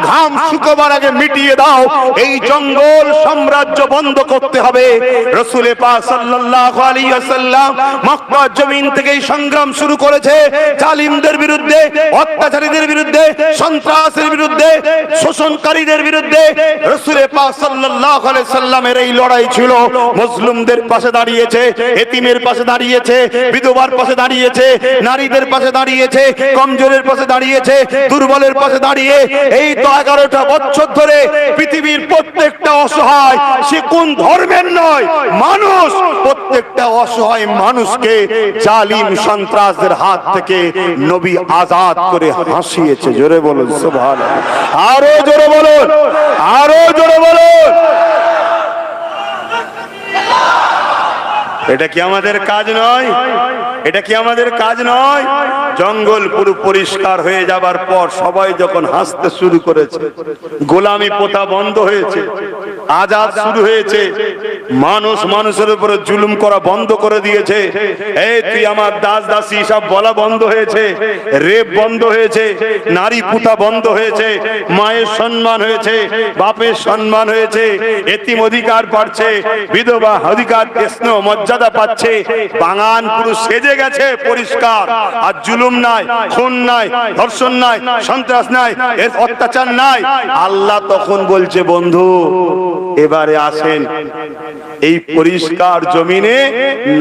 Speaker 1: ঘাম শুকাবার আগে মিটিয়ে দাও। এই জঙ্গল সাম্রাজ্য বন্ধ করতে হবে। রাসূল পাক সাল্লাল্লাহু আলাইহি ওয়াসাল্লাম মক্কা জমিন থেকে সংগ্রাম শুরু করেছে জালিমদের বিরুদ্ধে, অত্যাচারীদের বিরুদ্ধে, সন্ত্রাসের বিরুদ্ধে, শোষণকারীদের বিরুদ্ধে। রাসূল পাক সাল্লাল্লাহু আলাইহি সাল্লামের এই লড়াই ছিল। মুসলিমদের পাশে দাঁড়িয়েছে, এতিমের পাশে দাঁড়িয়েছে, বিধবার পাশে দাঁড়িয়েছে, নারীদের পাশে দাঁড়িয়েছে, কমজোরের পাশে দাঁড়িয়েছে, দুর্বলের পাশে দাঁড়িয়ে এই তো 11টা বছর ধরে পৃথিবীর প্রত্যেকটা অসহায়, সে কোন ধর্মের নয়, মানুষ, প্রত্যেকটা অসহায় মানুষকে জালিম সন্ত্রাসদের হাত থেকে নবী আজাদ করে হাসিয়েছে। জোরে বলুন সুবহানাল্লাহ, আরো জোরে বলুন, আরো জোরে বলুন। এটা কি আমাদের কাজ নয়? এটা কি আমাদের কাজ নয়? জঙ্গল পুরো পরিষ্কার হয়ে যাবার পর সবাই যখন হাসতে শুরু করেছে, গোলামি প্রথা বন্ধ হয়েছে, আজাদ শুরু হয়েছে, মানুষ মানুষের উপরে জুলুম করা বন্ধ করে দিয়েছে, এই তুই আমার দাস দাসী সব বলা বন্ধ হয়েছে, রেপ বন্ধ হয়েছে, নারী পুতা বন্ধ হয়েছে, মায়ের সম্মান হয়েছে, বাপের সম্মান হয়েছে, এতিম অধিকার পাচ্ছে, বিধবা অধিকার কৃষ্ণ মর্যাদা পাচ্ছে, বাঙান পুরো সেজে গেছে পরিষ্কার, আর জুলুম নাই, খুন নাই, ধর্ষণ নাই, সন্ত্রাস নাই, অত্যাচার নাই। আল্লাহ তখন বলছে, বন্ধু এবারে আসেন এই পরিষ্কার জমিনে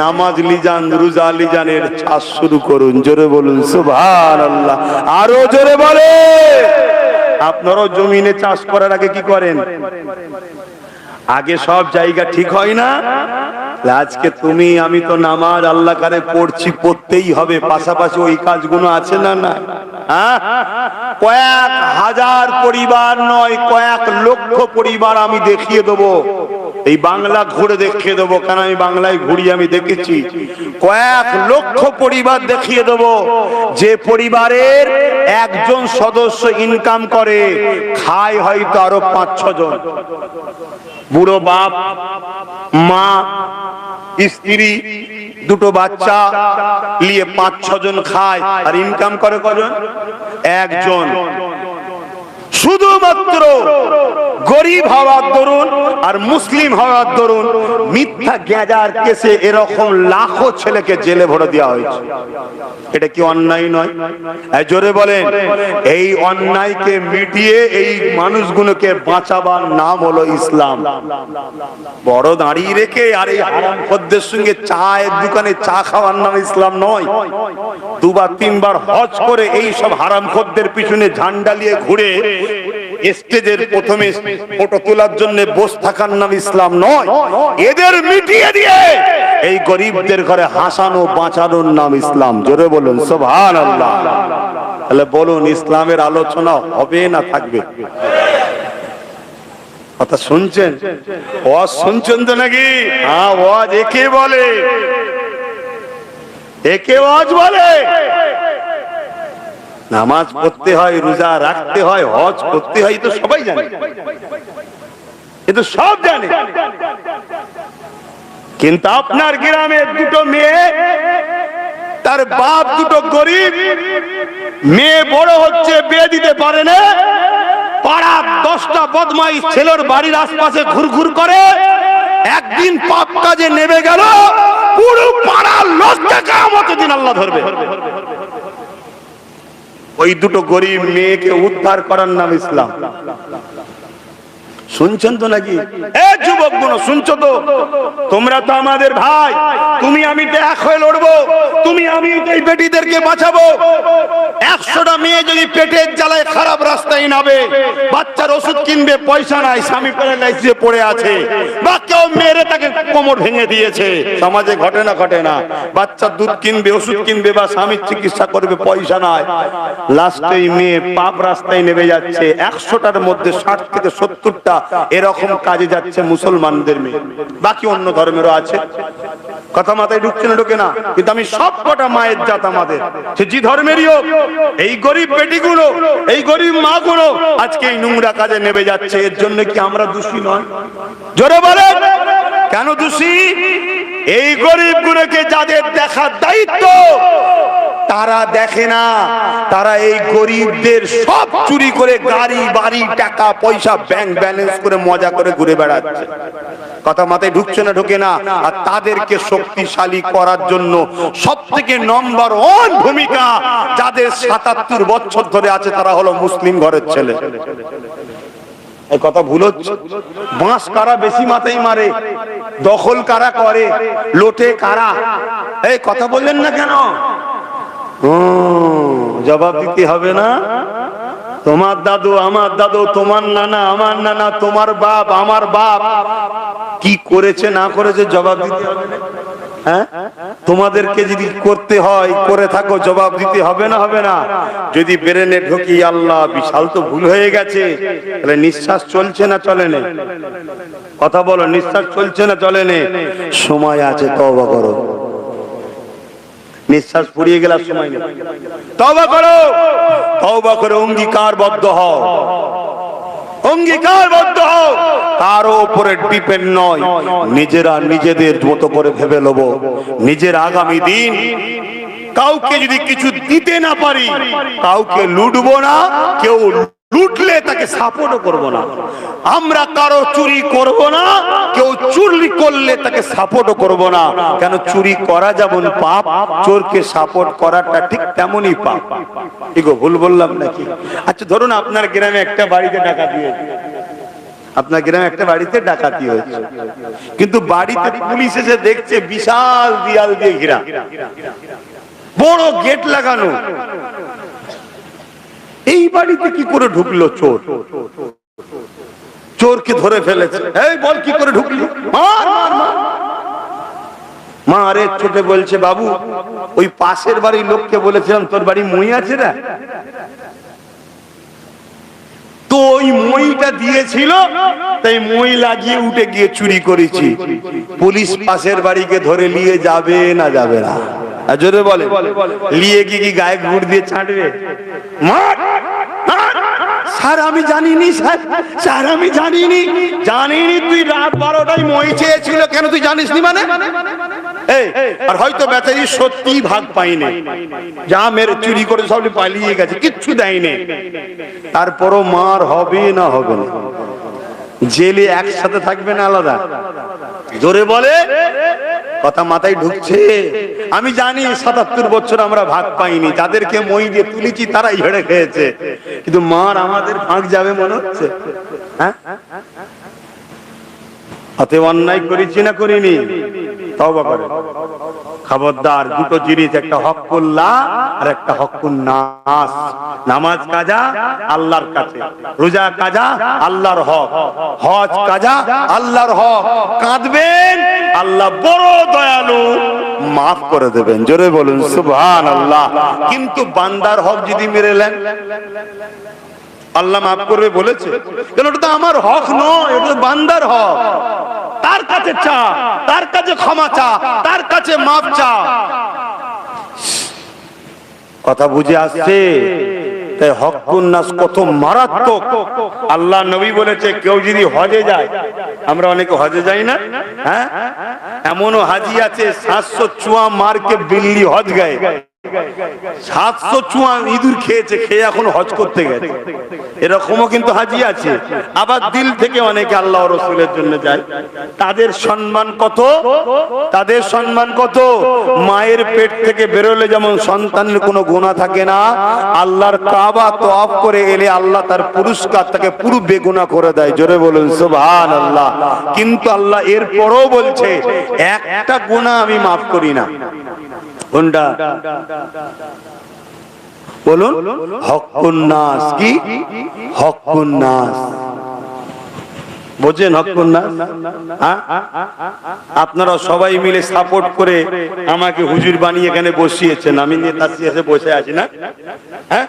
Speaker 1: নামাজ লিজান, রোজা লিজানের চাষ শুরু করুন। জোরে বলুন সুবহানাল্লাহ, আরো জোরে বলে। আপনারাও জমিনে চাষ করার আগে কি করেন? আগে সব জায়গা ঠিক হয় না? আজকে তুমি আমি তো নামাজ আল্লাহ কারে পড়ছি, পড়তেই হবে, পাশাপাশি ওই কাজগুলো আছে না? না, কয়েক হাজার পরিবার নয়, কয়েক লক্ষ পরিবার আমি দেখিয়ে দেবো, এই বাংলা ঘুরে দেখিয়ে দেবো, কারণ আমি বাংলায় ঘুরি, আমি দেখেছি কয়েক লক্ষ পরিবার দেখিয়ে দেবো যে পরিবারের একজন সদস্য ইনকাম করে, খায় হয়তো আরো 5-6 জন, বুড়ো বাপ, মা, স্ত্রী, দুটো বাচ্চা নিয়ে 5-6 জন খায়, আর ইনকাম করে কজন? একজন। শুধুমাত্র গরিব হওয়ার দরুন আর মুসলিম হওয়ার দরুন মিথ্যা গ্যাজার কেসে এরকম লাখো ছেলেকে জেলে ভরে দেওয়া হয়েছে। এটা কি অন্যায় নয়? জোরে বলেন। এই অন্যায়কে মিটিয়ে এই মানুষগুলোকে বাঁচাবার নাম হলো ইসলাম। বড় দাঁড়িয়ে রেখে আর এই হারামখোরদের সঙ্গে চায়ের দোকানে চা খাওয়ার নাম ইসলাম নয়। 2-3 হজ করে এই সব হারামখোরদের পিছনে ঝান্ডা নিয়ে ঘুরে স্টেজের প্রথমে ফটো তোলার জন্য বসে থাকার নাম ইসলাম নয়। এদের মিটিয়ে দিয়ে এই গরিবদের ঘরে হাসানো বাঁচানোর নাম ইসলাম। জোরে বলুন সুবহানাল্লাহ। তাহলে বলুন, ইসলামের আলোচনা হবে না থাকবে? কথা শুনছেন? ওয়াজ শুনছেন তো নাকি? হ্যাঁ, ওয়াজ একে বলে, একে ওয়াজ বলে। নামাজ পড়তে হয়, রোজা রাখতে হয়, হজ করতে হয়, তো সবাই জানে, কিন্তু সব জানে। কিন্তু আপনার গ্রামের দুটো মেয়ে, তার বাপ দুটো গরিব, মেয়ে বড় হচ্ছে, বিয়ে দিতে পারে না, পাড়ার 10টা বদমাইশ ছেলের বাড়ির আশপাশে ঘুরঘুর করে, একদিন পাপ কাজে নেমে গেল, পুরো পাড়ার লোককে কিয়ামতের দিন আল্লাহ ধরবে। ওই দুটো গরিব মেয়েকে উদ্ধার করার নাম ইসলাম। শুনছেন তো নাকি? যুবক গুলো শুনছো তো? তোমরা তো আমাদের ভাই, তুমি আমি তো এক হয়ে লড়বো, তুমি আমি এই বেটিদেরকে বাঁচাবো। 100টা মেয়ে যদি পেটের জ্বালায় খারাপ রাস্তায় নাবে, বাচ্চার ওষুধ কিনবে পয়সা নাই, স্বামী প্যারালাইসিসে পড়ে আছে, বা কেউ মেরে তাকে কোমর ভেঙে দিয়েছে, সমাজে ঘটে না? ঘটে না? বাচ্চার দুধ কিনবে, ওষুধ কিনবে, বা স্বামীর চিকিৎসা করবে, পয়সা নাই, লাস্টে মেয়ে পাপ রাস্তায় নেমে যাচ্ছে। 100টার মধ্যে 60 থেকে 70টা এরকম কাজে যাচ্ছে মুসলমানদের মেয়ে, বাকি অন্য ধর্মেরও আছে। কথা মাথায় ঢুকছে না ঢুকে না? কিন্তু আমি সব কটা মায়ের জাত আমাদের, সে যে ধর্মেরই হোক, এই গরিব বেটিগুলো, এই গরিব মাগুলো আজকে এই নোংরা কাজে নেমে যাচ্ছে। এর জন্য কি আমরা দোষী নয়? জোরে বলেন, কেন দোষী? এই গরিবগুলোকে যাদের দেখার দায়িত্ব তারা দেখে না, তারা এই গরিবদের সব চুরি করে গাড়ি বাড়ি টাকা পয়সা ব্যাংক ব্যালেন্স করে মজা করে ঘুরে বেড়াচ্ছে। কথা মাথায় ঢুকছে না ঢুকে না? আর তাদেরকে শক্তিশালী করার জন্য সব থেকে নম্বর 1 ভূমিকা যাদের 77 বছর ধরে আছে তারা হলো মুসলিম ঘরের ছেলে। এই কথা ভুল হচ্ছে। বাঁশ কারা বেশি মাথায় মারে, দখল কারা করে, লোটে কারা? এই কথা বললেন না কেন? জবাব দিতে হবে না? তোমার দাদু আমার দাদু, তোমার নানা আমার নানা, তোমার বাপ আমার বাপ কি করেছে না করেছে জবাব দিতে হবে না? হ্যাঁ, তোমাদেরকে যদি করতে হয় করে থাকো, জবাব দিতে হবে না? হবে না? যদি ব্রেনে ঢুকি আল্লাহ বিশাল তো ভুল হয়ে গেছে, তাহলে নিঃশ্বাস চলছে না চলে না? কথা বলো, নিঃশ্বাস চলছে না চলে না? সময় আছে, তওবা করো। নিঃশ্বাস ফুরিয়ে গেল, সময় নেই, তওবা করো। তওবা করে অঙ্গীকারবদ্ধ হও, অঙ্গীকারবদ্ধ হও। কারো উপরে ডিপেন্ড নয়, নিজেরা নিজেদের মতো করে ভেবে নেব নিজের আগামী দিন। কাউকে যদি কিছু দিতে না পারি, কাউকে লুটবো না, কেউ লুটলে তাকে সাপোর্টও করবো না। আমরা কারো চুরি করব না, কেউ চুরি করলে তাকে সাপোর্টও করব না। কেন? চুরি করা যেমন পাপ, চোরকে সাপোর্ট করাটা ঠিক তেমনই পাপ। ঠিক ভুল বললাম নাকি? আচ্ছা ধরুন আপনার গ্রামে একটা বাড়িতে ডাকাতি হয়েছে, আপনার গ্রামে একটা বাড়িতে ডাকাতি হয়েছে, কিন্তু বাড়িতে পুলিশ এসে দেখছে বিশাল দেয়াল দিয়ে ঘেরা, বড় গেট লাগানো। এই বাড়িতে কি করে ঢুকলো চোর? চোরকে ধরে ফেলেছে। এই বল কি করে ঢুকলি? মার মার মার। মা আরে ছোটে বলছে, বাবু ওই পাশের বাড়ির লোককে বলেছিলাম তোর বাড়ি মই আছে না, তো ওই মইটা দিয়েছিল, তাই মই লাগিয়ে উঠে গিয়ে চুরি করেছি। পুলিশ পাশের বাড়িকে ধরে নিয়ে যাবে না যাবে না? জোরে বলে, নিয়ে গিয়ে কি গায়ে গুড় দিয়ে ছাড়বে? স্যার আমি জানিনি, স্যার আমি জানিনি। জানিনি? তুই রাত 12টায় মই চেয়েছিল, কেন তুই জানিস নি? মানে আর হয়তো বেচারি সত্যি ভাগ পাইনি, যা মেরে চুরি করে সব পালিয়ে গেছে, কিচ্ছু দেয়নি। তারপরও মার হবে না হবে না? জেলে একসাথে থাকবে না আলাদা? জোরে বলে, কথা মাথায় ঢুকছে? আমি জানি 77 বছর আমরা ভাগ পাইনি, যাদেরকে মই দিয়ে তুলেছি তারাই হেড়ে খেয়েছে, কিন্তু মার আমাদের ভাগ যাবে মনে হচ্ছে? হ্যাঁ, হাতে অন্যায় করেছি না করিনি? তওবা করে। খবরদার, দুটো জিনিস, একটা হকুল্লাহ আর একটা হকুন নাস। নামাজ কাজা আল্লাহর কাছে, রোজা কাজা আল্লাহর হক, হজ কাজা আল্লাহর হক। কাঁদবেন, আল্লাহ বড় দয়ালু, মাফ করে দেবেন। জোরে বলুন সুবহানাল্লাহ। কিন্তু বান্দার হক যদি মেরে নেন, আল্লাহ মাফ করবে বলেছে? কেন? ওটা তো আমার হক নয়, ওটা তো বান্দার হক। তার কাছে চা, তার কাছে ক্ষমা চা, তার কাছে মাফ চা। কথা বুঝে আসছে? তাই হকুন নাস কত মারাত্মক। আল্লাহ নবী বলেছে, কেউ যদি হজে যায়, আমরা অনেকে হজে যাই না, হ্যাঁ, এমনও হাজি আছে 700 চুয়া মারকে বিল্লি হজ গায়ে, 700 চুয়া ইঁদুর খেয়েছে, খেয়ে এখন হজ করতে গেছে, এরকমও কিন্তু হাজি আছে। আবার দিল থেকে অনেকে আল্লাহ রাসূলের জন্য যায়। তাদের সম্মান কত? তাদের সম্মান কত? মায়ের পেট থেকে বেরোলে যেমন সন্তানের কোনো গুনাহ থাকে না, আল্লাহর কাবা তওয়াফ করে এলে আল্লাহ তার পুরস্কার তাকে পুরো বেগুনাহ করে দেয়। জোরে বলুন সুবহানাল্লাহ। কিন্তু আল্লাহ এরপরও বলছে, একটা গুনাহ আমি মাফ করি না। কোনটা? বলুন। হকুন নাস। কি হকুন নাস? বোঝেন হকুন নাস? আপনারা সবাই মিলে সাপোর্ট করে আমাকে হুজুর বানিয়ে এখানে বসিয়েছেন, আমি নেতা এসে বসে আছি না? হ্যাঁ,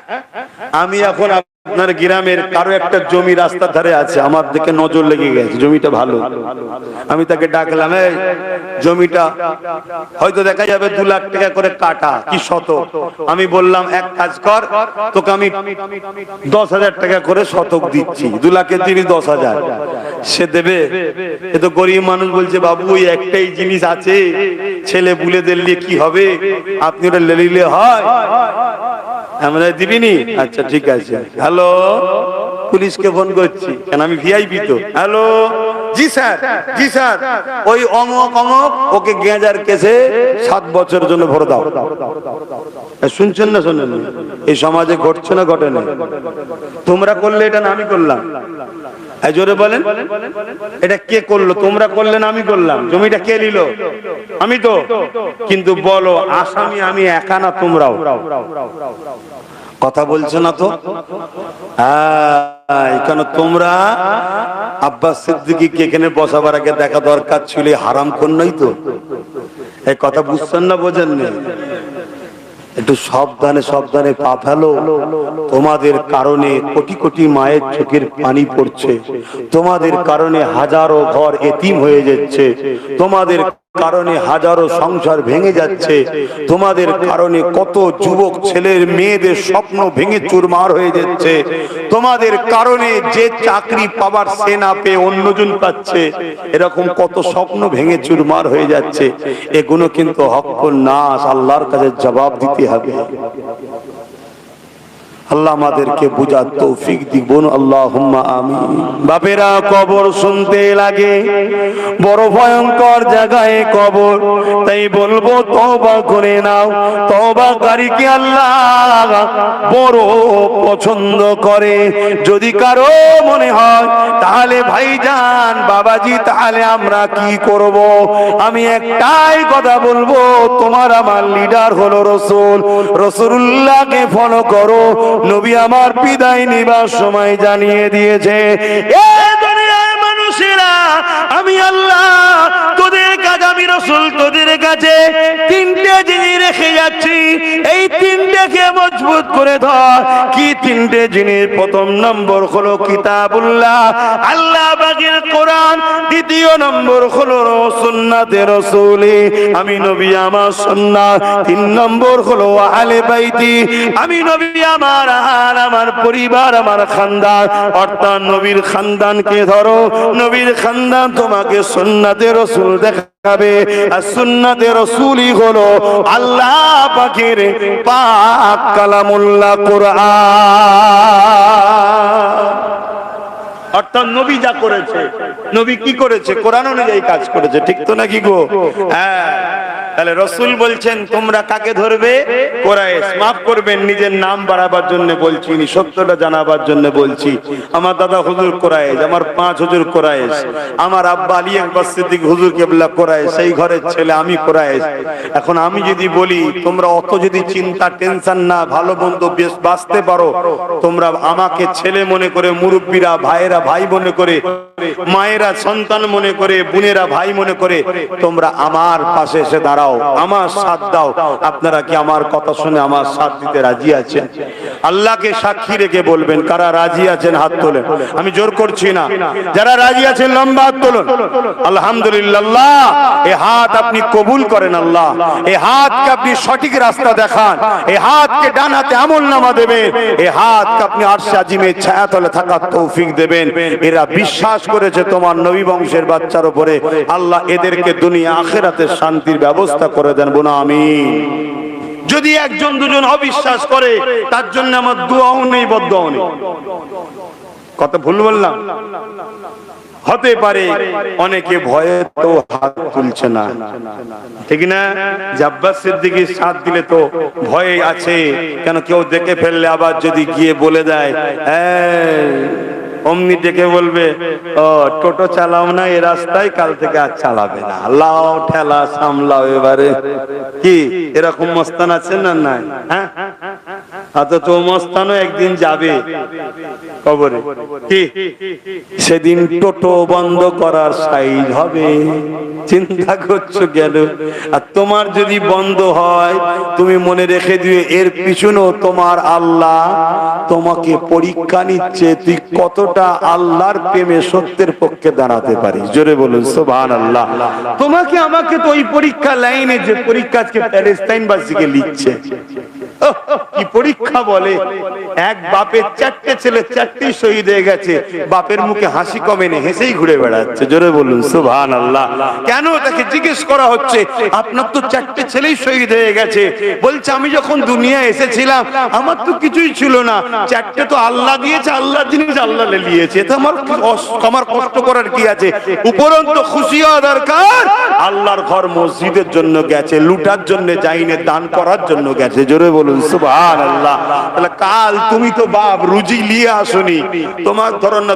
Speaker 1: আমি এখন আপনার গ্রামের কারো একটা জমি রাস্তার ধারে আছে, আমার দিকে নজর লেগে গেছে, জমিটা ভালো। আমি তাকে ডাকলাম, এই জমিটা হয়তো দেখা যাবে 2 লাখ টাকা করে কাটা কি শতক। আমি বললাম এক কাজ কর, তোকে আমি 10,000 টাকা করে শতক দিচ্ছি, 2 লাখের জিনিস 10,000 সে দেবে? এ তো গরিব মানুষ বলছে, বাবু ওই একটাই জিনিস আছে, ছেলে বুলে দিলে কি হবে, আপনি ওটা লেলিলে হয়, আমরা দিবিনি? আচ্ছা ঠিক আছে। হ্যালো, পুলিশকে ফোন করছি, কেন আমি ভিআইপি তো। হ্যালো, জি স্যার, জি স্যার, ওই অমক অমক ওকে গেঁজার কেসে 7 বছরের জন্য ভরে দাও। শুনছেন না শোনেন? এই সমাজে ঘটছে না ঘটে না? তোমরা করলে এটা না আমি করলাম? জোরে বলেন, এটা কে করলো? তোমরা করলেন, আমি করলাম? জমিটা কে নিল? আমি তো। কিন্তু বলো, আসামি আমি একা না তোমরাও? কথা বলছো না তো? কেন তোমরা আব্বাস সিদ্দিকীকে এখানে বসাবার আগে দেখা দরকার ছিল, হারাম কোন নই তো? এই কথা বুঝছেন না, বোঝেন না? একটু সাবধানে সাবধানে পা ফেলো। তোমাদের কারণে কোটি কোটি মায়ের চোখের পানি পড়ছে, তোমাদের কারণে হাজারো ঘর এতিম হয়ে যাচ্ছে, তোমাদের কারণে হাজারো সংসার ভেঙে যাচ্ছে, তোমাদের কারণে কত যুবক ছেলের মেয়েদের স্বপ্ন ভেঙে চুরমার হয়ে যাচ্ছে, তোমাদের কারণে যে চাকরি পাবার সে না পেয়ে অন্যজন পাচ্ছে, এরকম কত স্বপ্ন ভেঙে চুরমার হয়ে যাচ্ছে। এগুলো কিন্তু হক্কুন নাস, আল্লাহর কাছে জবাব দিতে হবে। আল্লাহ আমাদেরকে বুঝার তৌফিক দিক, বলুন আল্লাহুম্মা আমিন। বাপেরা, কবর শুনতে লাগে বড় ভয়ঙ্কর জায়গায় কবর, তাই বলবো তওবা করে নাও। তওবাকারীকে আল্লাহ বড় পছন্দ করে। যদি কারো মনে হয় তাহলে ভাইজান, বাবাজি, তাহলে আমরা কি করব? আমি একটাই কথা বলবো, তোমার আমার লিডার হলো রাসূল, রাসূলুল্লাহকে ফলো করো। নবী আমার বিদায় নিবার সময় জানিয়ে দিয়েছে, এ দুনিয়ার মানুষেরা, আমি আল্লাহ তোদের কাছে, আমি রাসূল তোদের কাছে 3টে জিনিস রেখে যাচ্ছি, এই 3টেকে মজবুত করে ধর। কি 3টে জিনিস? প্রথম নম্বর হলো কিতাবুল্লাহ, আল্লাহ পাকের কোরআন। দ্বিতীয় নম্বর হলো সুন্নাতে রাসূলি, আমি নবী আমার সুন্নাত। 3 নম্বর হলো আহলে বাইতি, আমি নবী আমার আর আমার পরিবার, আমার খানদান, অর্থাৎ নবীর খানদানকে ধরো। নবীর খানদান তোমাকে সুন্নাতে রাসূল দেখাবে, আর সুন্নাতে রাসূলই হলো আল্লাহ পাকের পাক কালামুল্লাহ কোরআন। অর্থাৎ নবী যা করেছে, নবী কি করেছে? কোরআন অনুযায়ী কাজ করেছে, ঠিক তো নাকি গো? হ্যাঁ। তাহলে রাসূল বলছেন তোমরা কাকে ধরবে? কুরাইশ। মাফ করবেন, নিজের নাম বাড়াবার জন্য বলছি, সত্যটা জানাবার জন্য বলছি। আমার দাদা হুজুর কুরাইশ, আমার 5 হুজুর কুরাইশ, আমার আব্বা আলী আকবর সিদ্দিক হুজুর কেবলা কুরাইশ, সেই ঘরের ছেলে আমি কুরাইশ। এখন আমি যদি বলি, তোমরা অত যদি চিন্তা টেনশন না, ভালো মন্দ বেশ বাঁচতে পারো, তোমরা আমাকে ছেলে মনে করে, মুরব্বীরা ভাইয়েরা ভাই মনে করে, মায়েরা সন্তান মনে করে, বোনেরা ভাই মনে করে, তোমরা আমার পাশে এসে দাঁড়াও, আমার সাথ দাও। আপনারা কি আমার কথা শুনে আমার সাথ দিতে রাজি আছেন? আল্লাহকে সাক্ষী রেখে বলবেন কারা রাজি আছেন, হাত তোলেন। আমি জোর করছি না, যারা রাজি আছেন লম্বা হাত তোলেন। আলহামদুলিল্লাহ, এই হাত আপনি কবুল করেন আল্লাহ, এই হাতকে আপনি সঠিক রাস্তা দেখান, এই হাতকে ডান হাতে আমলনামা দেবেন, এই হাতকে আপনি আরশে আজিমের ছায়াতলে থাকার তৌফিক দেবেন। এরা বিশ্বাস করেছে তোমার নবী বংশের বাচ্চার উপরে, আল্লাহ এদেরকে দুনিয়া আখিরাতের শান্তির ব্যবস্থা করে দেন, বোনা আমিন। যদি একজন দুজন অবিশ্বাস করে, তার জন্য আমার দোয়াও নেই, বদদোয়াও নেই। কথা ভুল বললাম? হতে পারে অনেকে ভয়ে তো হাত তুলছে না, ঠিক না? আব্বাস সিদ্দিকীর সাথ দিলে তো ভয় আছে, কেন কেউ দেখে ফেললে আবার যদি গিয়ে বলে দেয়, অমনি ডেকে বলবে, ও টোটো চালাও না এই রাস্তায়, কাল থেকে আর চালাবে না, লাও ঠেলা সামলাও। এবারে কি এরকম মস্তান আছে না? নাই। হ্যাঁ, অথচ মস্তানও একদিন যাবে কবরে, কি সেদিন টোটো বন্ধ করার সাইজ হবে। চিন্তা করছো গেল। আর তোমার যদি বন্ধ হয়, তুমি মনে রেখে দিও এর পিছনেও তোমার আল্লাহ তোমাকে পরীক্ষা নিচ্ছে, তুই কতটা আল্লাহর প্রেমে সত্যের পক্ষে দাঁড়াতে পারিস। জোরে বলুন সুবহানাল্লাহ। তোমাকে আমাকে তো ওই পরীক্ষা লাইনে, যে পরীক্ষা আজকে প্যালেস্টাইনবাসীকে লিখছে, কি পরীক্ষা বলে। এক বাপের 4টে ছেলে 4টি শহীদ হয়ে গেছে, বাপের মুখে হাসি কমেনি, হেসেই ঘুরে বেড়াচ্ছে। জোরে বলুন সুবহানাল্লাহ। কেন? তাকে জিজ্ঞেস করা হচ্ছে, আপনার তো 4টে ছেলেই শহীদ হয়ে গেছে। বলছে আমি যখন দুনিয়ায় এসেছিলাম আমার তো কিছুই ছিল না, 4টে তো আল্লাহ দিয়েছে, আল্লাহ জিনিস আল্লাহ নিয়েছে, তো আমার কষ্ট করার কি আছে? উপরন্তু খুশি হওয়া দরকার, আল্লাহর ঘর মসজিদের জন্য গেছে, লুটার জন্য যায়নি, দান করার জন্য গেছে। জোরে বলুন সুবহানাল্লাহ। তাহলে কাল তুমি তো বাপ রুজি নিয়ে আসনি, তোমার ধরন না